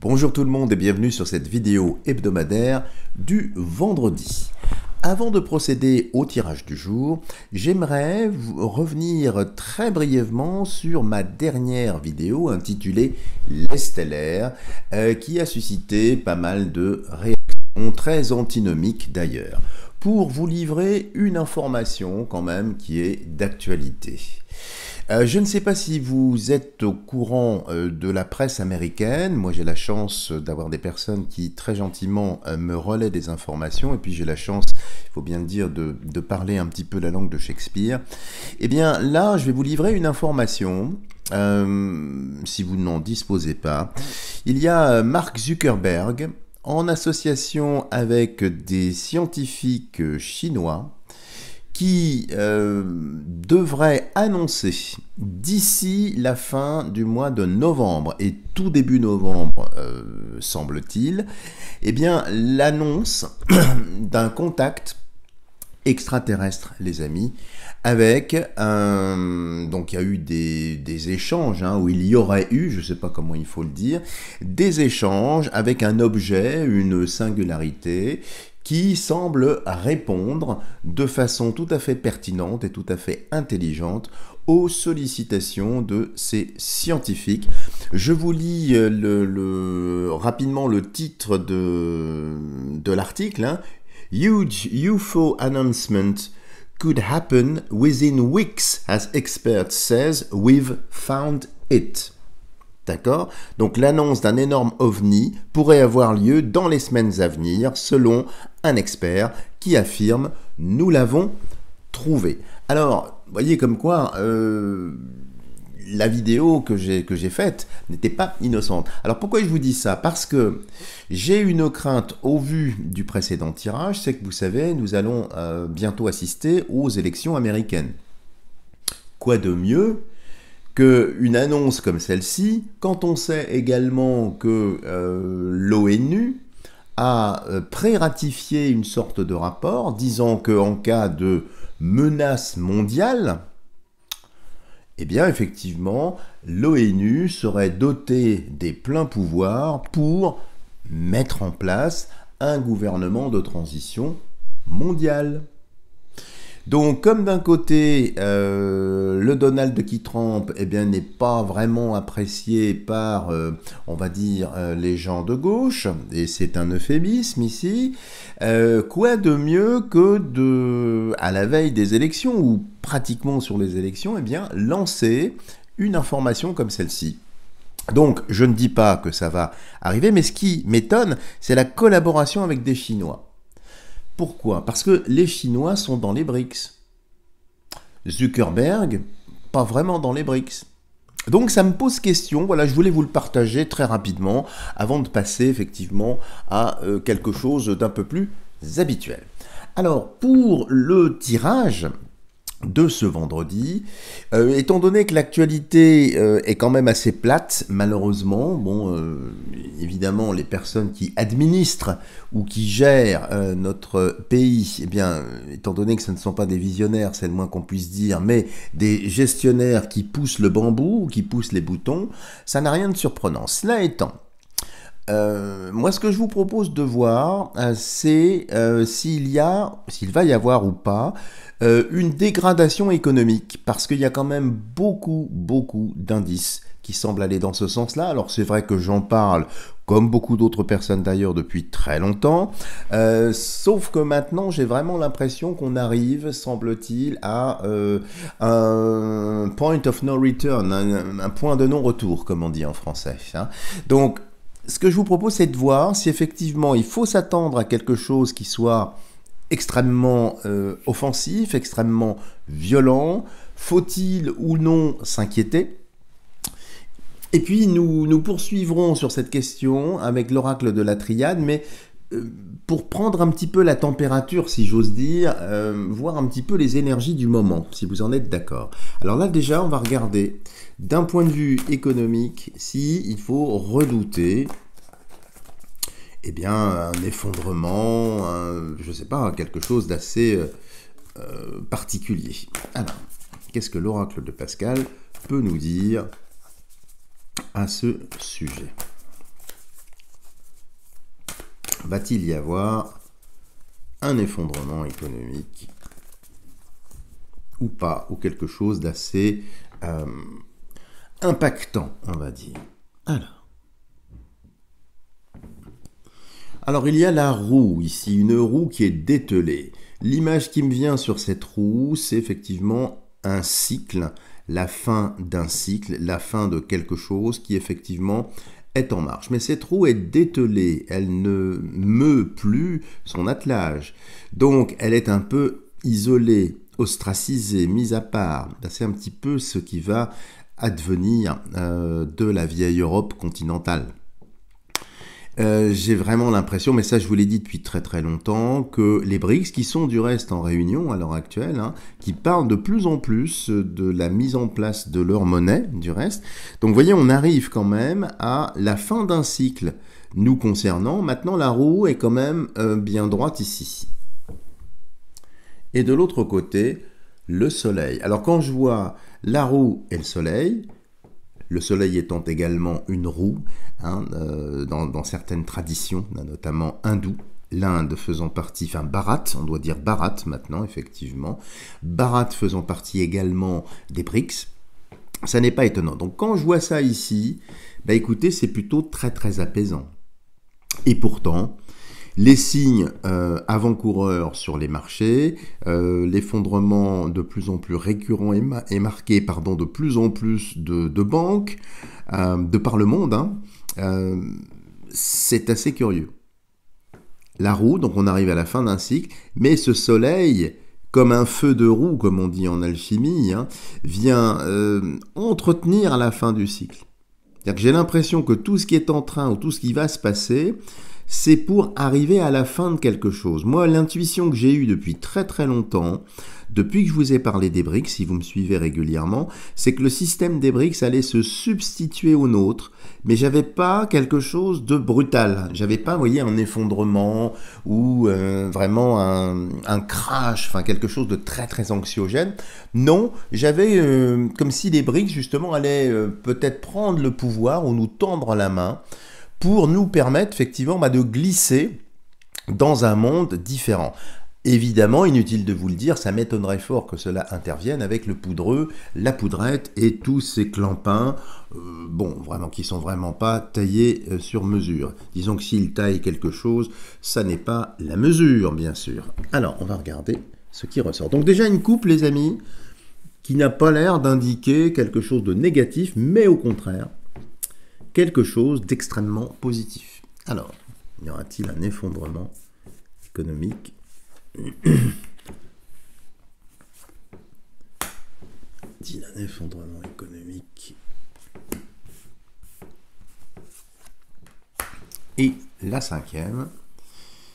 Bonjour tout le monde et bienvenue sur cette vidéo hebdomadaire du vendredi. Avant de procéder au tirage du jour, j'aimerais revenir très brièvement sur ma dernière vidéo intitulée Les stellaires, qui a suscité pas mal de réactions, très antinomiques d'ailleurs, pour vous livrer une information quand même qui est d'actualité. Je ne sais pas si vous êtes au courant de la presse américaine. Moi, j'ai la chance d'avoir des personnes qui très gentiment me relaient des informations. Et puis, j'ai la chance, il faut bien le dire, de parler un petit peu la langue de Shakespeare. Eh bien, là, je vais vous livrer une information. Si vous n'en disposez pas. Il y a Mark Zuckerberg, en association avec des scientifiques chinois, qui devrait annoncer d'ici la fin du mois de novembre et tout début novembre, semble-t-il, eh bien l'annonce d'un contact extraterrestre, les amis, avec donc il y a eu des échanges, où il y aurait eu, je ne sais pas comment il faut le dire, des échanges avec un objet, une singularité, qui semble répondre de façon tout à fait pertinente et tout à fait intelligente aux sollicitations de ces scientifiques. Je vous lis rapidement le titre de l'article. Huge UFO announcement could happen within weeks, as expert says, we've found it. D'accord? Donc l'annonce d'un énorme ovni pourrait avoir lieu dans les semaines à venir, selon un expert qui affirme « nous l'avons trouvé ». Alors, vous voyez comme quoi la vidéo que j'ai faite n'était pas innocente. Alors pourquoi je vous dis ça? Parce que j'ai une crainte au vu du précédent tirage, c'est que vous savez, nous allons bientôt assister aux élections américaines. Quoi de mieux qu'une annonce comme celle-ci, quand on sait également que l'ONU a pré-ratifié une sorte de rapport disant qu'en cas de menace mondiale, eh bien effectivement, l'ONU serait dotée des pleins pouvoirs pour mettre en place un gouvernement de transition mondiale. Donc, comme d'un côté, le Donald Trump n'est pas vraiment apprécié par, on va dire, les gens de gauche, et c'est un euphémisme ici, quoi de mieux que à la veille des élections, ou pratiquement sur les élections, lancer une information comme celle-ci. Donc, je ne dis pas que ça va arriver, mais ce qui m'étonne, c'est la collaboration avec des Chinois. Pourquoi? Parce que les Chinois sont dans les BRICS. Zuckerberg, pas vraiment dans les BRICS. Donc ça me pose question, voilà, je voulais vous le partager très rapidement avant de passer effectivement à quelque chose d'un peu plus habituel. Alors, pour le tirage de ce vendredi, étant donné que l'actualité est quand même assez plate, malheureusement, évidemment les personnes qui administrent ou qui gèrent notre pays, étant donné que ce ne sont pas des visionnaires, c'est le moins qu'on puisse dire, mais des gestionnaires qui poussent le bambou ou qui poussent les boutons, ça n'a rien de surprenant. Cela étant, moi, ce que je vous propose de voir, c'est s'il va y avoir ou pas une dégradation économique, parce qu'il y a quand même beaucoup d'indices qui semblent aller dans ce sens-là. Alors, c'est vrai que j'en parle, comme beaucoup d'autres personnes d'ailleurs, depuis très longtemps, sauf que maintenant, j'ai vraiment l'impression qu'on arrive, semble-t-il, à un point of no return, un point de non-retour, comme on dit en français. Donc, ce que je vous propose, c'est de voir si effectivement il faut s'attendre à quelque chose qui soit extrêmement offensif, extrêmement violent. Faut-il ou non s'inquiéter? Et puis nous poursuivrons sur cette question avec l'oracle de la Triade, mais pour prendre un petit peu la température, si j'ose dire, voir un petit peu les énergies du moment, si vous en êtes d'accord. Alors là déjà, on va regarder d'un point de vue économique s'il faut redouter un effondrement, je ne sais pas, quelque chose d'assez particulier. Alors, qu'est-ce que l'oracle de Pascal peut nous dire à ce sujet? va-t-il y avoir un effondrement économique ou pas, ou quelque chose d'assez impactant, on va dire. Alors il y a la roue ici, une roue qui est dételée. L'image qui me vient sur cette roue, c'est effectivement un cycle, la fin d'un cycle, la fin de quelque chose qui effectivement est en marche. Mais cette roue est dételée, elle ne meut plus son attelage. Donc elle est un peu isolée, ostracisée, mise à part. C'est un petit peu ce qui va advenir de la vieille Europe continentale. J'ai vraiment l'impression, mais ça je vous l'ai dit depuis très très longtemps, que les BRICS, qui sont du reste en réunion à l'heure actuelle, qui parlent de plus en plus de la mise en place de leur monnaie, du reste. Donc vous voyez, on arrive quand même à la fin d'un cycle nous concernant. Maintenant, la roue est quand même bien droite ici. Et de l'autre côté, le soleil. Alors quand je vois la roue et le soleil étant également une roue, dans certaines traditions, notamment hindoues, l'Inde faisant partie, enfin Bharat, on doit dire Bharat maintenant, effectivement, Bharat faisant partie également des BRICS, ça n'est pas étonnant. Donc quand je vois ça ici, écoutez, c'est plutôt très très apaisant. Et pourtant, les signes avant-coureurs sur les marchés, l'effondrement de plus en plus récurrent et marqué de plus en plus de banques de par le monde, c'est assez curieux. La roue, donc on arrive à la fin d'un cycle, mais ce soleil, comme un feu de roue, comme on dit en alchimie, vient entretenir la fin du cycle. C'est-à-dire que j'ai l'impression que tout ce qui est en train ou tout ce qui va se passer, c'est pour arriver à la fin de quelque chose. Moi, l'intuition que j'ai eue depuis très très longtemps, depuis que je vous ai parlé des BRICS, si vous me suivez régulièrement, c'est que le système des BRICS allait se substituer au nôtre, mais j'avais pas quelque chose de brutal. J'avais pas, vous voyez, un effondrement ou vraiment un crash, enfin quelque chose de très très anxiogène. Non, j'avais comme si les BRICS justement allaient peut-être prendre le pouvoir ou nous tendre la main pour nous permettre effectivement de glisser dans un monde différent. Évidemment, inutile de vous le dire, ça m'étonnerait fort que cela intervienne avec le poudreux, la poudrette et tous ces clampins, vraiment qui sont vraiment pas taillés sur mesure. Disons que s'ils taillent quelque chose, ça n'est pas la mesure, bien sûr. Alors, on va regarder ce qui ressort. Donc déjà une coupe, les amis, qui n'a pas l'air d'indiquer quelque chose de négatif, mais au contraire, quelque chose d'extrêmement positif. Alors, y aura-t-il un effondrement économique ? Y a-t-il un effondrement économique ? Et la cinquième.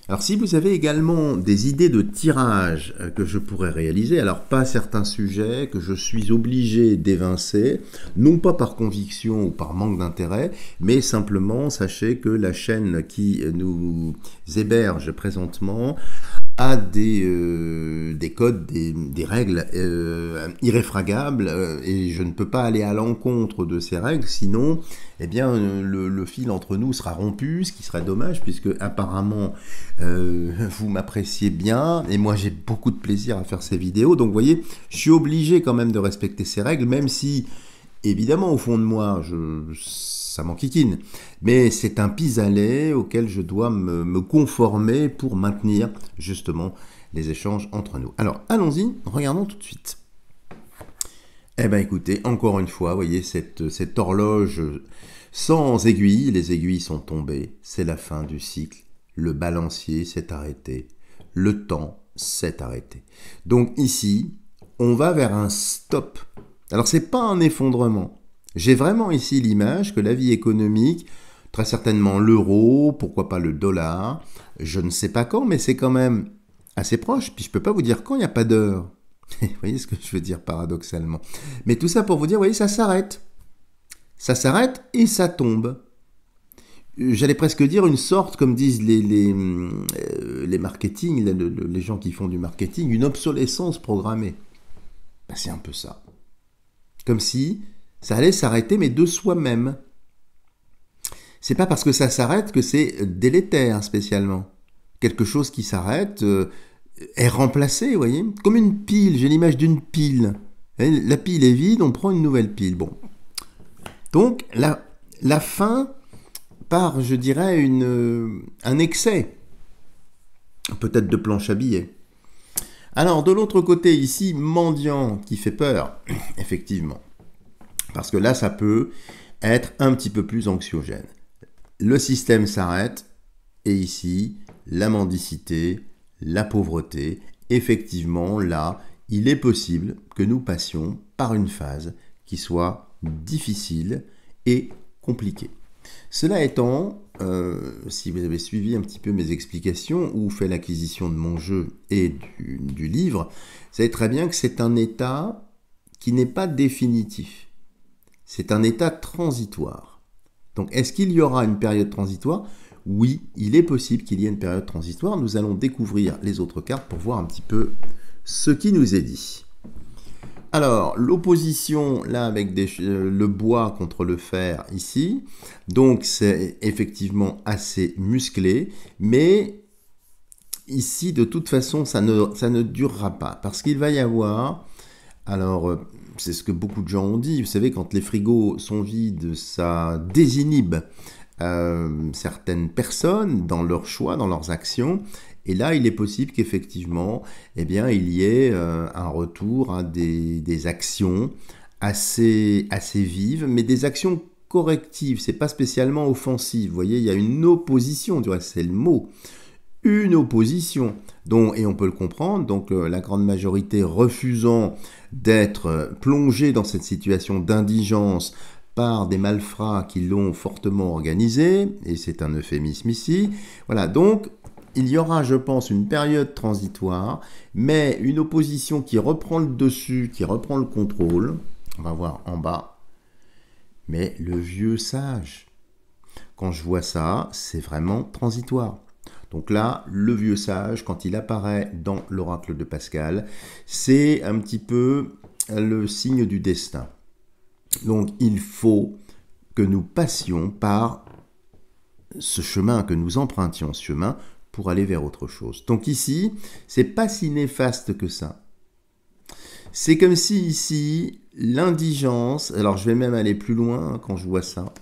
Alors si vous avez également des idées de tirage que je pourrais réaliser, alors pas certains sujets que je suis obligé d'évincer, non pas par conviction ou par manque d'intérêt, mais simplement sachez que la chaîne qui nous héberge présentement a des codes, des règles irréfragables et je ne peux pas aller à l'encontre de ces règles, sinon le fil entre nous sera rompu, ce qui serait dommage puisque apparemment vous m'appréciez bien et moi j'ai beaucoup de plaisir à faire ces vidéos, donc vous voyez, je suis obligé quand même de respecter ces règles, même si évidemment au fond de moi ça m'enquiquine, mais c'est un pis-aller auquel je dois me conformer pour maintenir justement les échanges entre nous. Alors allons-y, regardons tout de suite. Écoutez, encore une fois, vous voyez cette horloge sans aiguille, les aiguilles sont tombées, c'est la fin du cycle, le balancier s'est arrêté, le temps s'est arrêté. Donc ici, on va vers un stop. Alors c'est pas un effondrement. J'ai vraiment ici l'image que la vie économique, très certainement l'euro, pourquoi pas le dollar, je ne sais pas quand, mais c'est quand même assez proche, puis je ne peux pas vous dire quand, il n'y a pas d'heure. Vous voyez ce que je veux dire paradoxalement. Mais tout ça pour vous dire, vous voyez, ça s'arrête. Ça s'arrête et ça tombe. J'allais presque dire une sorte, comme disent les marketing, les gens qui font du marketing, une obsolescence programmée. C'est un peu ça. Comme si ça allait s'arrêter, mais de soi-même. c'est pas parce que ça s'arrête que c'est délétère spécialement. Quelque chose qui s'arrête est remplacé, vous voyez, comme une pile. J'ai l'image d'une pile. La pile est vide, on prend une nouvelle pile. Bon. Donc, la fin par, je dirais, un excès, peut-être de planche à billets. Alors, de l'autre côté, ici, mendiant, qui fait peur, effectivement. Parce que là, ça peut être un petit peu plus anxiogène. Le système s'arrête, et ici, la mendicité, la pauvreté, effectivement, là, il est possible que nous passions par une phase qui soit difficile et compliquée. Cela étant, si vous avez suivi un petit peu mes explications ou fait l'acquisition de mon jeu et du livre, vous savez très bien que c'est un état qui n'est pas définitif. C'est un état transitoire. Donc, est-ce qu'il y aura une période transitoire ? Oui, il est possible qu'il y ait une période transitoire. Nous allons découvrir les autres cartes pour voir un petit peu ce qui nous est dit. Alors, l'opposition, là, avec le bois contre le fer, ici. Donc, c'est effectivement assez musclé. Mais, ici, de toute façon, ça ne durera pas. Parce qu'il va y avoir... Alors, c'est ce que beaucoup de gens ont dit. Vous savez, quand les frigos sont vides, ça désinhibe certaines personnes dans leurs choix, dans leurs actions. Et là, il est possible qu'effectivement, eh bien, il y ait un retour à des actions assez vives, mais des actions correctives. C'est pas spécialement offensive. Vous voyez, il y a une opposition, c'est le mot. Une opposition. Et on peut le comprendre, donc la grande majorité refusant d'être plongée dans cette situation d'indigence par des malfrats qui l'ont fortement organisé, et c'est un euphémisme ici. Voilà, donc il y aura, je pense, une période transitoire, mais une opposition qui reprend le dessus, qui reprend le contrôle. On va voir en bas. Mais le vieux sage, quand je vois ça, c'est vraiment transitoire. Donc là, le vieux sage, quand il apparaît dans l'oracle de Pascal, c'est un petit peu le signe du destin. Donc il faut que nous passions par ce chemin, que nous empruntions ce chemin pour aller vers autre chose. Donc ici, c'est pas si néfaste que ça. C'est comme si ici, l'indigence, alors je vais même aller plus loin quand je vois ça,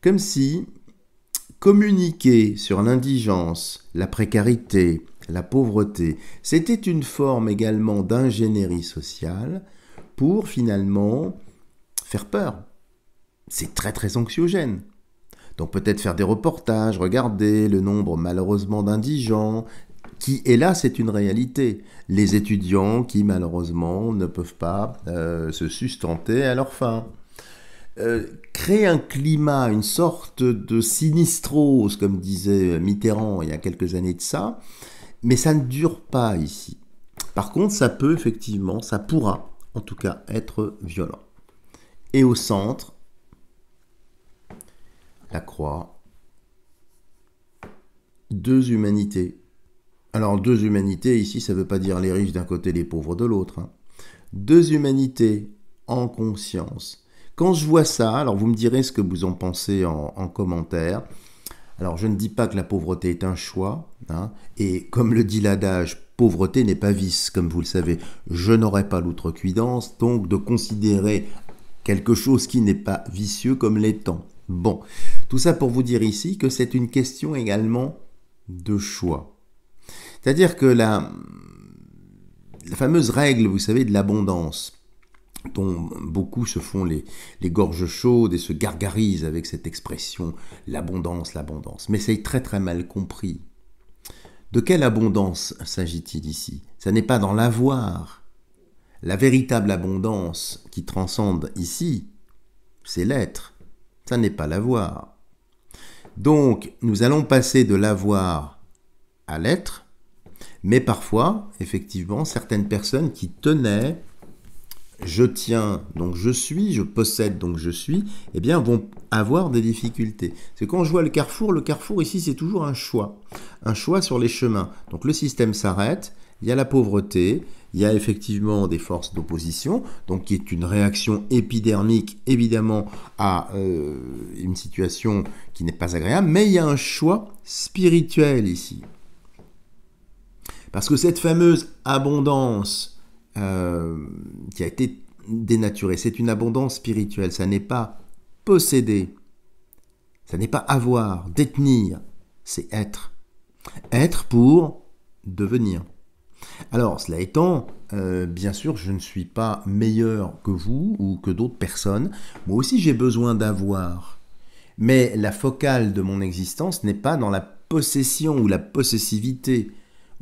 comme si communiquer sur l'indigence, la précarité, la pauvreté, c'était une forme également d'ingénierie sociale pour finalement faire peur. C'est très très anxiogène. Donc peut-être faire des reportages, regarder le nombre malheureusement d'indigents, et là c'est une réalité. Les étudiants qui malheureusement ne peuvent pas se sustenter à leur faim. Créer un climat, une sorte de sinistrose, comme disait Mitterrand il y a quelques années de ça, mais ça ne dure pas ici. Par contre, ça peut effectivement, ça pourra en tout cas être violent. Et au centre, la croix, deux humanités. Alors deux humanités, ici ça ne veut pas dire les riches d'un côté, les pauvres de l'autre. Deux humanités en conscience. Quand je vois ça, alors vous me direz ce que vous en pensez en commentaire. Alors je ne dis pas que la pauvreté est un choix, et comme le dit l'adage, pauvreté n'est pas vice, comme vous le savez. Je n'aurai pas l'outrecuidance, donc de considérer quelque chose qui n'est pas vicieux comme l'étant. Bon, tout ça pour vous dire ici que c'est une question également de choix. C'est-à-dire que la fameuse règle, vous savez, de l'abondance, dont beaucoup se font les gorges chaudes et se gargarisent avec cette expression, l'abondance, l'abondance. Mais c'est très très mal compris. De quelle abondance s'agit-il ici? Ça n'est pas dans l'avoir. La véritable abondance qui transcende ici, c'est l'être. Ça n'est pas l'avoir. Donc, nous allons passer de l'avoir à l'être, mais parfois, effectivement, certaines personnes qui tenaient je tiens, donc je suis, je possède, donc je suis, eh bien, vont avoir des difficultés. C'est quand je vois le carrefour ici, c'est toujours un choix sur les chemins. Donc le système s'arrête, il y a la pauvreté, il y a effectivement des forces d'opposition, donc qui est une réaction épidermique évidemment à une situation qui n'est pas agréable, mais il y a un choix spirituel ici. Parce que cette fameuse abondance qui a été dénaturée, c'est une abondance spirituelle, ça n'est pas posséder, ça n'est pas avoir, détenir, c'est être. Être pour devenir. Alors, cela étant, bien sûr, je ne suis pas meilleur que vous ou que d'autres personnes. Moi aussi, j'ai besoin d'avoir. Mais la focale de mon existence n'est pas dans la possession ou la possessivité,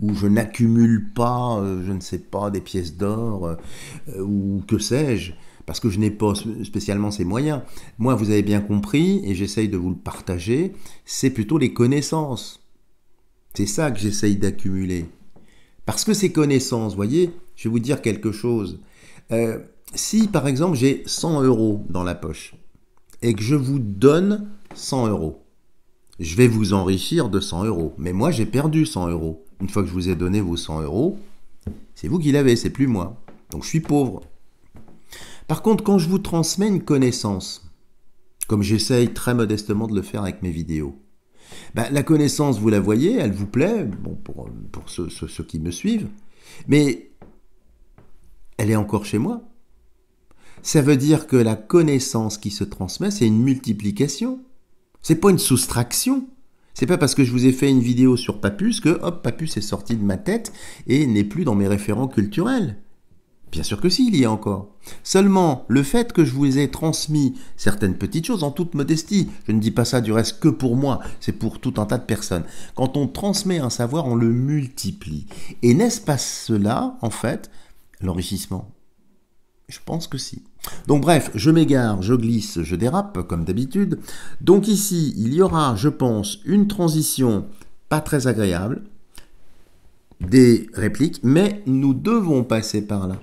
où je n'accumule pas, je ne sais pas, des pièces d'or ou que sais-je, parce que je n'ai pas spécialement ces moyens. Moi, vous avez bien compris, et j'essaye de vous le partager, c'est plutôt les connaissances. C'est ça que j'essaye d'accumuler. Parce que ces connaissances, voyez, je vais vous dire quelque chose. Si, par exemple, j'ai 100 € dans la poche et que je vous donne 100 €, je vais vous enrichir de 100 €. Mais moi, j'ai perdu 100 €. Une fois que je vous ai donné vos 100 €, c'est vous qui l'avez, c'est plus moi. Donc, je suis pauvre. Par contre, quand je vous transmets une connaissance, comme j'essaye très modestement de le faire avec mes vidéos, la connaissance, vous la voyez, elle vous plaît, bon, pour ceux qui me suivent, mais elle est encore chez moi. Ça veut dire que la connaissance qui se transmet, c'est une multiplication. C'est pas une soustraction. C'est pas parce que je vous ai fait une vidéo sur Papus que, hop, Papus est sorti de ma tête et n'est plus dans mes référents culturels. Bien sûr que si, il y a encore. Seulement, le fait que je vous ai transmis certaines petites choses en toute modestie, je ne dis pas ça du reste que pour moi, c'est pour tout un tas de personnes. Quand on transmet un savoir, on le multiplie. Et n'est-ce pas cela, en fait, l'enrichissement? Je pense que si. Donc bref, je m'égare, je glisse, je dérape, comme d'habitude. Donc ici, il y aura, je pense, une transition pas très agréable, des répliques, mais nous devons passer par là.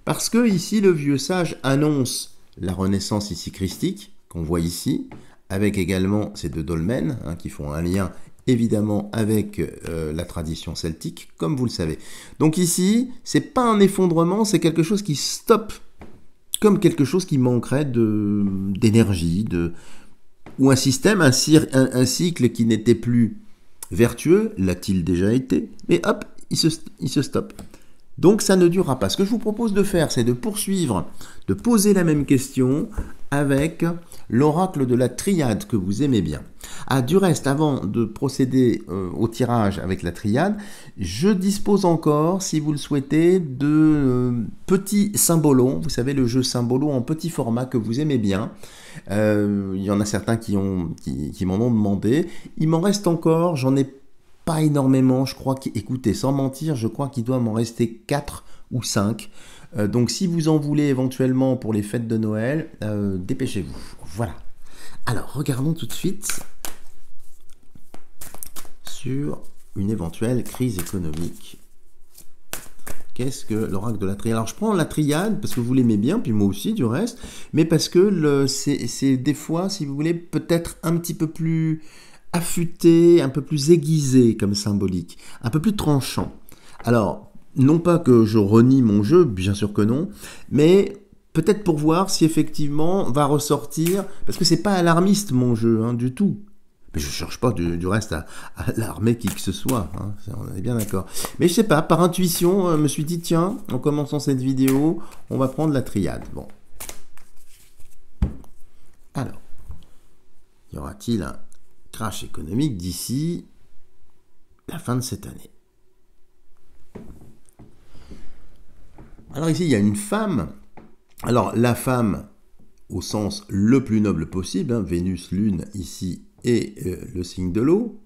Parce que ici, le vieux sage annonce la renaissance ici christique, qu'on voit ici, avec également ces deux dolmens, qui font un lien évidemment avec la tradition celtique, comme vous le savez. Donc ici, c'est pas un effondrement, c'est quelque chose qui stoppe, comme quelque chose qui manquerait d'énergie, ou un système, un cycle qui n'était plus vertueux, l'a-t-il déjà été, mais hop, il se stoppe. Donc ça ne durera pas. Ce que je vous propose de faire, c'est de poursuivre, de poser la même question avec l'oracle de la triade que vous aimez bien. Ah, du reste, avant de procéder au tirage avec la triade, je dispose encore, si vous le souhaitez, de petits symbolons. Vous savez, le jeu symbolo en petit format que vous aimez bien. Il y en a certains qui m'en ont demandé. Il m'en reste encore, j'en ai pas énormément, je crois écoutez, sans mentir, je crois qu'il doit m'en rester 4 ou 5. Donc si vous en voulez éventuellement pour les fêtes de Noël, dépêchez-vous. Voilà. Alors, regardons tout de suite sur une éventuelle crise économique. Qu'est-ce que l'oracle de la triade? Alors, je prends la triade parce que vous l'aimez bien, puis moi aussi du reste, mais parce que c'est des fois, si vous voulez, peut-être un petit peu plus affûté, un peu plus aiguisé comme symbolique, un peu plus tranchant. Alors, non pas que je renie mon jeu, bien sûr que non, mais peut-être pour voir si effectivement va ressortir, parce que c'est pas alarmiste mon jeu, du tout. Mais je cherche pas du reste à alarmer qui que ce soit, on est bien d'accord. Mais je sais pas, par intuition, je me suis dit, tiens, en commençant cette vidéo, on va prendre la triade. Bon. Alors, y aura-t-il un crash économique d'ici la fin de cette année? Alors ici, il y a une femme. Alors la femme, au sens le plus noble possible, Vénus, Lune ici, et le signe de l'eau,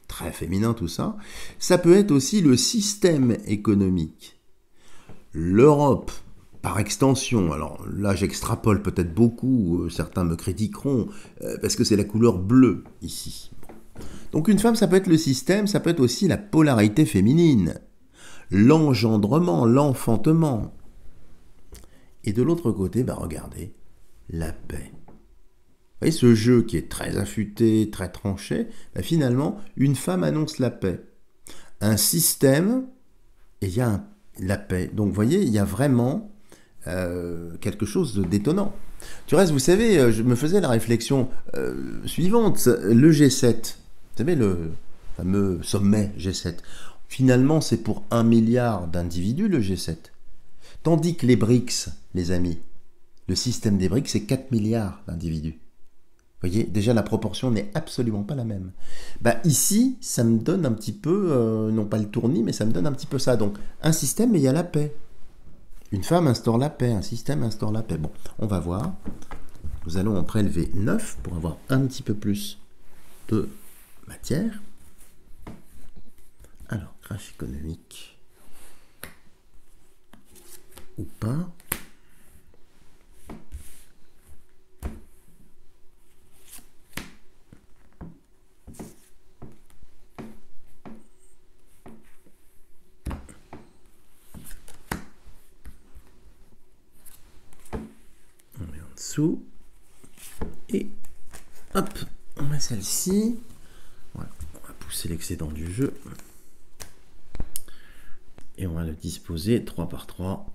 très féminin tout ça. Ça peut être aussi le système économique. L'Europe, par extension, alors là j'extrapole peut-être beaucoup, certains me critiqueront, parce que c'est la couleur bleue ici. Donc une femme, ça peut être le système, ça peut être aussi la polarité féminine, l'engendrement, l'enfantement. Et de l'autre côté, regardez, la paix. Vous voyez, ce jeu qui est très affûté, très tranché, finalement, une femme annonce la paix. Un système et il y a la paix. Donc vous voyez, il y a vraiment quelque chose d'étonnant. Du reste, vous savez, je me faisais la réflexion suivante. Le G7, vous savez, le fameux sommet G7, finalement, c'est pour 1 milliard d'individus, le G7. Tandis que les BRICS, les amis, le système des BRICS, c'est 4 milliards d'individus. Vous voyez, déjà la proportion n'est absolument pas la même. Bah, ici, ça me donne un petit peu, non pas le tournis, mais ça me donne un petit peu ça. Donc, un système, mais il y a la paix. Une femme instaure la paix, un système instaure la paix. Bon, on va voir. Nous allons en prélever 9 pour avoir un petit peu plus de matière. Alors, crash économique ou pas. Dessous et hop, on met celle-ci. Voilà, on va pousser l'excédent du jeu et on va le disposer 3 par 3.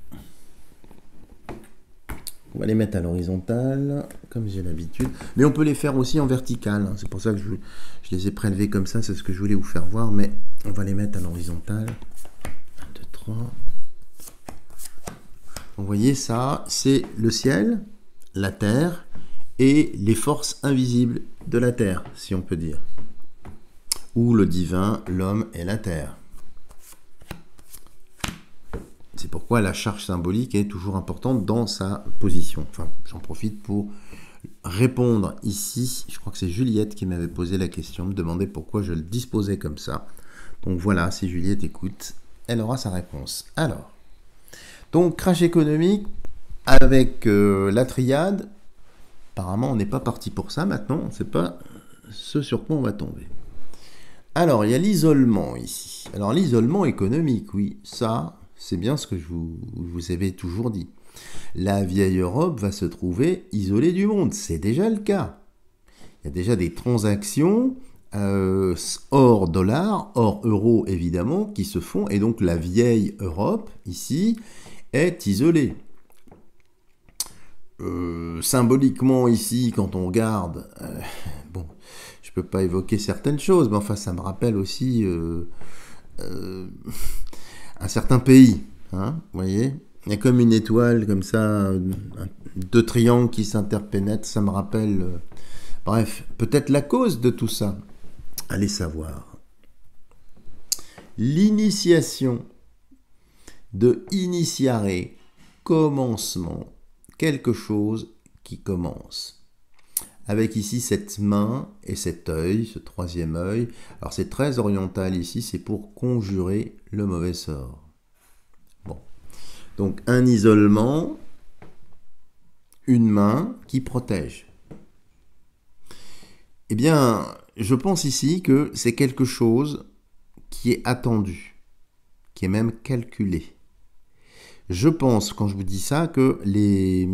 On va les mettre à l'horizontale comme j'ai l'habitude, mais on peut les faire aussi en vertical, hein. C'est pour ça que je les ai prélevés comme ça, c'est ce que je voulais vous faire voir, mais on va les mettre à l'horizontale. 1, 2, 3. Vous voyez, ça c'est le ciel, la terre et les forces invisibles de la terre, si on peut dire, ou le divin, l'homme et la terre. C'est pourquoi la charge symbolique est toujours importante dans sa position. Enfin, j'en profite pour répondre ici. Je crois que c'est Juliette qui m'avait posé la question, me demandait pourquoi je le disposais comme ça. Donc voilà, si Juliette écoute, elle aura sa réponse. Alors, donc crash économique, avec la triade, apparemment on n'est pas parti pour ça maintenant, on ne sait pas ce sur quoi on va tomber. Alors il y a l'isolement ici. Alors l'isolement économique, oui, ça c'est bien ce que je vous avais toujours dit. La vieille Europe va se trouver isolée du monde, c'est déjà le cas. Il y a déjà des transactions hors dollar, hors euro évidemment, qui se font, et donc la vieille Europe ici est isolée. Symboliquement ici, quand on regarde, bon, je peux pas évoquer certaines choses, mais enfin ça me rappelle aussi un certain pays, hein, vous voyez, il y a comme une étoile comme ça, deux triangles qui s'interpénètrent, ça me rappelle, bref, peut-être la cause de tout ça, allez savoir. L'initiation de initiare, commencement, quelque chose qui commence. Avec ici cette main et cet œil, ce troisième œil. Alors c'est très oriental ici, c'est pour conjurer le mauvais sort. Bon. Donc un isolement, une main qui protège. Eh bien, je pense ici que c'est quelque chose qui est attendu, qui est même calculé. Je pense, quand je vous dis ça, que les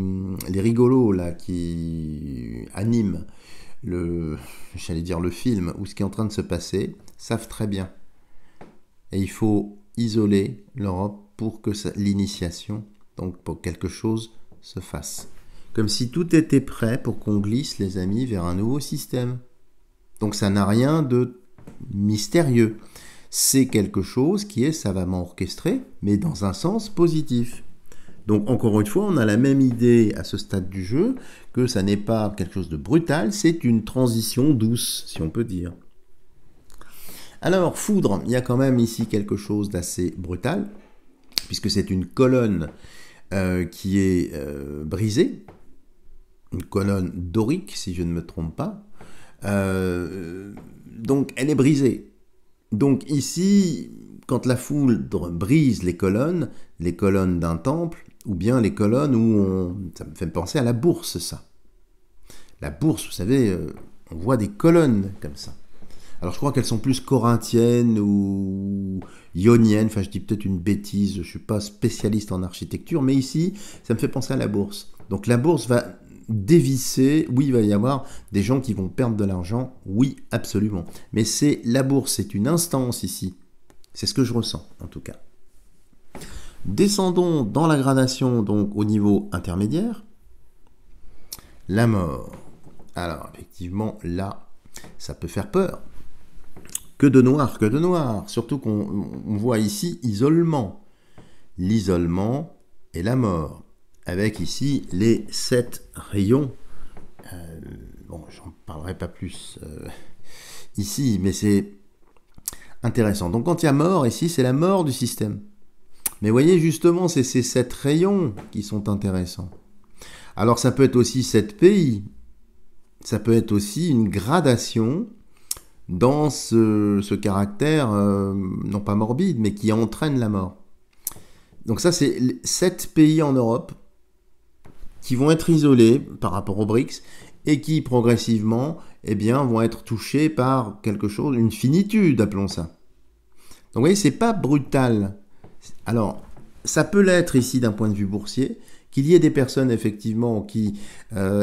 rigolos là, qui animent j'allais dire le film, ou ce qui est en train de se passer, savent très bien. Et il faut isoler l'Europe pour que l'initiation, donc pour quelque chose, se fasse. Comme si tout était prêt pour qu'on glisse, les amis, vers un nouveau système. Donc ça n'a rien de mystérieux. C'est quelque chose qui est savamment orchestré, mais dans un sens positif. Donc encore une fois, on a la même idée à ce stade du jeu, que ça n'est pas quelque chose de brutal, c'est une transition douce, si on peut dire. Alors, foudre, il y a quand même ici quelque chose d'assez brutal, puisque c'est une colonne qui est brisée, une colonne dorique, si je ne me trompe pas. Donc elle est brisée. Donc ici, quand la foudre brise les colonnes d'un temple, ou bien les colonnes où ça me fait penser à la bourse, ça. La bourse, vous savez, on voit des colonnes comme ça. Alors je crois qu'elles sont plus corinthiennes ou ioniennes, enfin je dis peut-être une bêtise, je ne suis pas spécialiste en architecture, mais ici, ça me fait penser à la bourse. Donc la bourse va dévisser, oui, il va y avoir des gens qui vont perdre de l'argent, oui, absolument. Mais c'est la bourse, c'est une instance ici. C'est ce que je ressens, en tout cas. Descendons dans la gradation, donc au niveau intermédiaire. La mort. Alors, effectivement, là, ça peut faire peur. Que de noir, que de noir. Surtout qu'on voit ici isolement. L'isolement et la mort. Avec ici les 7 rayons. Bon, j'en parlerai pas plus ici, mais c'est intéressant. Donc quand il y a mort ici, c'est la mort du système. Mais voyez, justement, c'est ces 7 rayons qui sont intéressants. Alors ça peut être aussi 7 pays. Ça peut être aussi une gradation dans ce caractère, non pas morbide, mais qui entraîne la mort. Donc ça, c'est 7 pays en Europe qui vont être isolés par rapport aux BRICS et qui, progressivement, eh bien, vont être touchés par quelque chose, une finitude, appelons ça. Donc vous voyez, c'est pas brutal. Alors, ça peut l'être ici d'un point de vue boursier, qu'il y ait des personnes effectivement qui,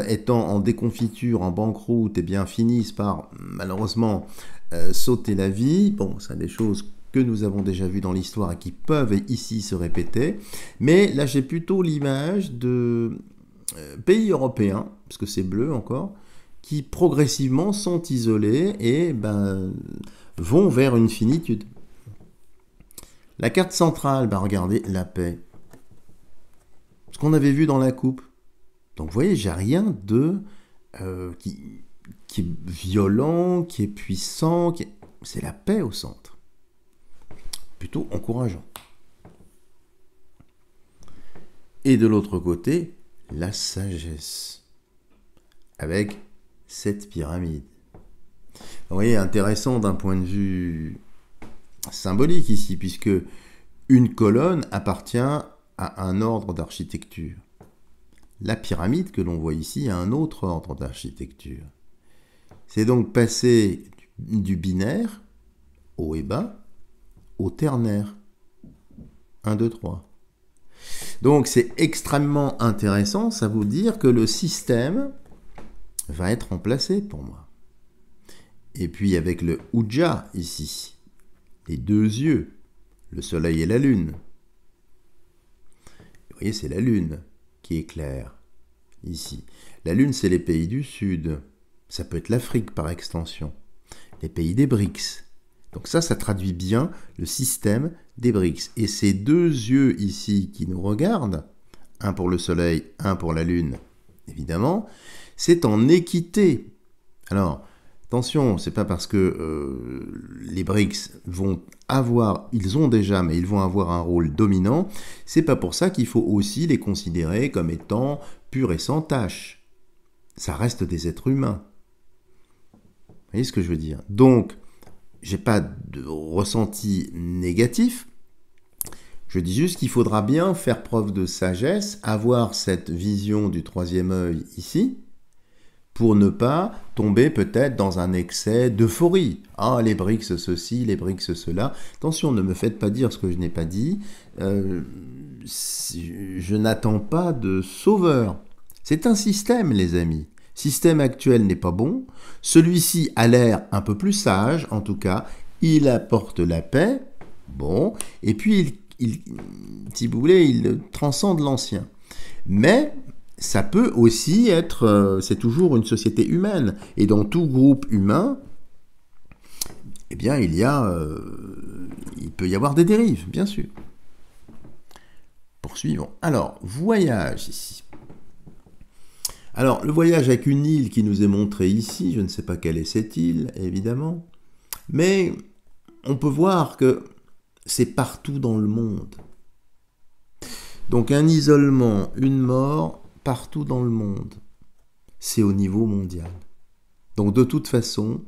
étant en déconfiture, en banqueroute, eh bien, finissent par malheureusement sauter la vie. Bon, c'est des choses que nous avons déjà vues dans l'histoire et qui peuvent ici se répéter. Mais là, j'ai plutôt l'image de pays européens, parce que c'est bleu encore, qui progressivement sont isolés et vont vers une finitude. La carte centrale, regardez, la paix. Ce qu'on avait vu dans la coupe. Donc vous voyez, j'ai rien de qui est violent, qui est puissant, c'est la paix au centre. Plutôt encourageant. Et de l'autre côté, la sagesse. Avec cette pyramide. Vous voyez, intéressant d'un point de vue symbolique ici, puisque une colonne appartient à un ordre d'architecture. La pyramide que l'on voit ici a un autre ordre d'architecture. C'est donc passer du binaire, haut et bas, au ternaire. 1, 2, 3. Donc c'est extrêmement intéressant, ça veut dire que le système va être remplacé pour moi. Et puis avec le Ujja ici, les 2 yeux, le soleil et la lune. Vous voyez, c'est la lune qui éclaire ici. La lune, c'est les pays du Sud. Ça peut être l'Afrique par extension. Les pays des BRICS. Donc ça traduit bien le système des BRICS. Et ces 2 yeux ici qui nous regardent, un pour le soleil, un pour la lune, évidemment, c'est en équité. Alors, attention, c'est pas parce que les BRICS vont avoir, ils ont déjà, mais ils vont avoir un rôle dominant, c'est pas pour ça qu'il faut aussi les considérer comme étant purs et sans tâche. Ça reste des êtres humains. Vous voyez ce que je veux dire? Donc, j'ai pas de ressenti négatif. Je dis juste qu'il faudra bien faire preuve de sagesse, avoir cette vision du 3e œil ici, pour ne pas tomber peut-être dans un excès d'euphorie. Ah, les BRICS ceci, les BRICS cela. Attention, ne me faites pas dire ce que je n'ai pas dit. Je n'attends pas de sauveur. C'est un système, les amis. Le système actuel n'est pas bon. Celui-ci a l'air un peu plus sage, en tout cas. Il apporte la paix. Bon. Et puis, si vous voulez, il transcende l'ancien. Mais ça peut aussi être, c'est toujours une société humaine. Et dans tout groupe humain, eh bien, il peut y avoir des dérives, bien sûr. Poursuivons. Alors, voyage ici. Alors, le voyage avec une île qui nous est montrée ici, je ne sais pas quelle est cette île, évidemment, mais on peut voir que c'est partout dans le monde. Donc, un isolement, une mort, partout dans le monde. C'est au niveau mondial. Donc, de toute façon,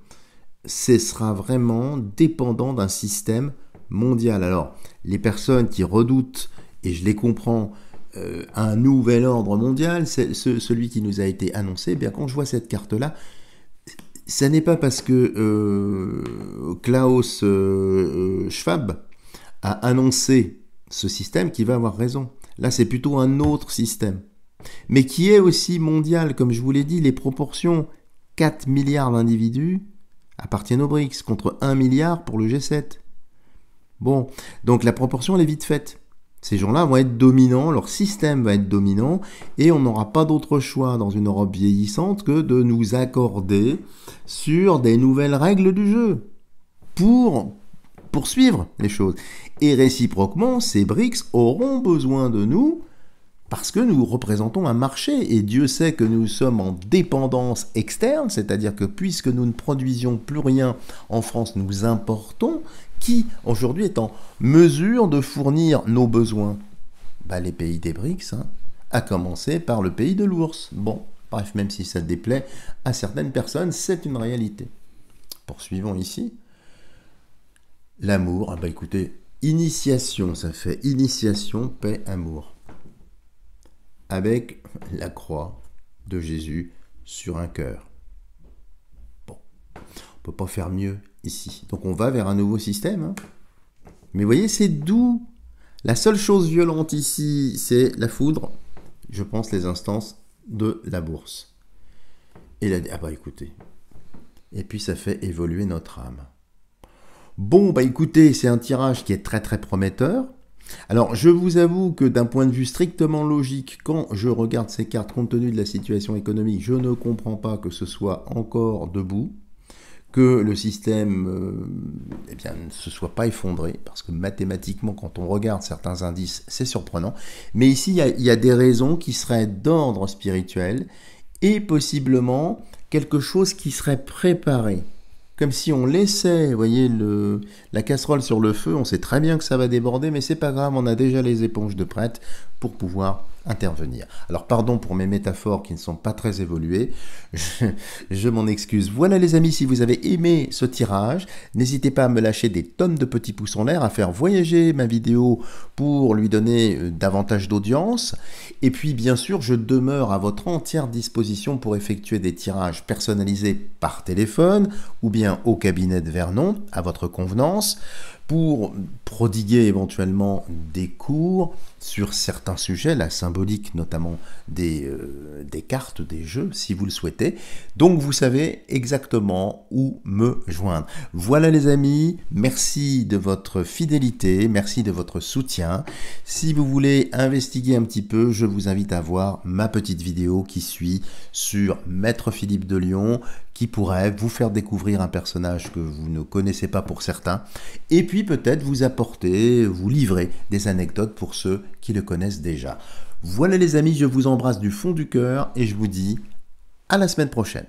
ce sera vraiment dépendant d'un système mondial. Alors, les personnes qui redoutent, et je les comprends, un nouvel ordre mondial, c'est celui qui nous a été annoncé, eh bien quand je vois cette carte-là, ça n'est pas parce que Klaus Schwab a annoncé ce système qu'il va avoir raison. Là, c'est plutôt un autre système, mais qui est aussi mondial. Comme je vous l'ai dit, les proportions, 4 milliards d'individus appartiennent aux BRICS, contre 1 milliard pour le G7. Bon, donc la proportion, elle est vite faite. Ces gens-là vont être dominants, leur système va être dominant, et on n'aura pas d'autre choix dans une Europe vieillissante que de nous accorder sur des nouvelles règles du jeu pour poursuivre les choses. Et réciproquement, ces BRICS auront besoin de nous parce que nous représentons un marché, et Dieu sait que nous sommes en dépendance externe, c'est-à-dire que puisque nous ne produisions plus rien en France, nous importons. Qui aujourd'hui est en mesure de fournir nos besoins? Les pays des BRICS, à commencer par le pays de l'ours. Bon, bref, même si ça déplaît à certaines personnes, c'est une réalité. Poursuivons ici. L'amour, écoutez, initiation, ça fait initiation, paix, amour. Avec la croix de Jésus sur un cœur. Bon, on ne peut pas faire mieux ici. Donc on va vers un nouveau système. Mais vous voyez, c'est doux. La seule chose violente ici, c'est la foudre. Je pense les instances de la bourse. Et écoutez. Et puis ça fait évoluer notre âme. Bon, écoutez, c'est un tirage qui est très très prometteur. Alors, je vous avoue que d'un point de vue strictement logique, quand je regarde ces cartes, compte tenu de la situation économique, je ne comprends pas que ce soit encore debout, que le système ne se soit pas effondré, parce que mathématiquement, quand on regarde certains indices, c'est surprenant. Mais ici, il y a des raisons qui seraient d'ordre spirituel, et possiblement quelque chose qui serait préparé. Comme si on laissait, vous voyez, la casserole sur le feu, on sait très bien que ça va déborder, mais c'est pas grave, on a déjà les éponges de prête pour pouvoir intervenir. Alors pardon pour mes métaphores qui ne sont pas très évoluées, je m'en excuse. Voilà les amis, si vous avez aimé ce tirage, n'hésitez pas à me lâcher des tonnes de petits pouces en l'air, à faire voyager ma vidéo pour lui donner davantage d'audience. Et puis bien sûr, je demeure à votre entière disposition pour effectuer des tirages personnalisés par téléphone ou bien au cabinet de Vernon, à votre convenance, pour prodiguer éventuellement des cours sur certains sujets, la symbolique notamment des cartes, des jeux, si vous le souhaitez. Donc vous savez exactement où me joindre. Voilà les amis, merci de votre fidélité, merci de votre soutien. Si vous voulez investiguer un petit peu, je vous invite à voir ma petite vidéo qui suit sur Maître Philippe de Lyon, qui pourrait vous faire découvrir un personnage que vous ne connaissez pas pour certains, et puis peut-être vous apporter, vous livrer des anecdotes pour ceux qui le connaissent déjà. Voilà les amis, je vous embrasse du fond du cœur et je vous dis à la semaine prochaine.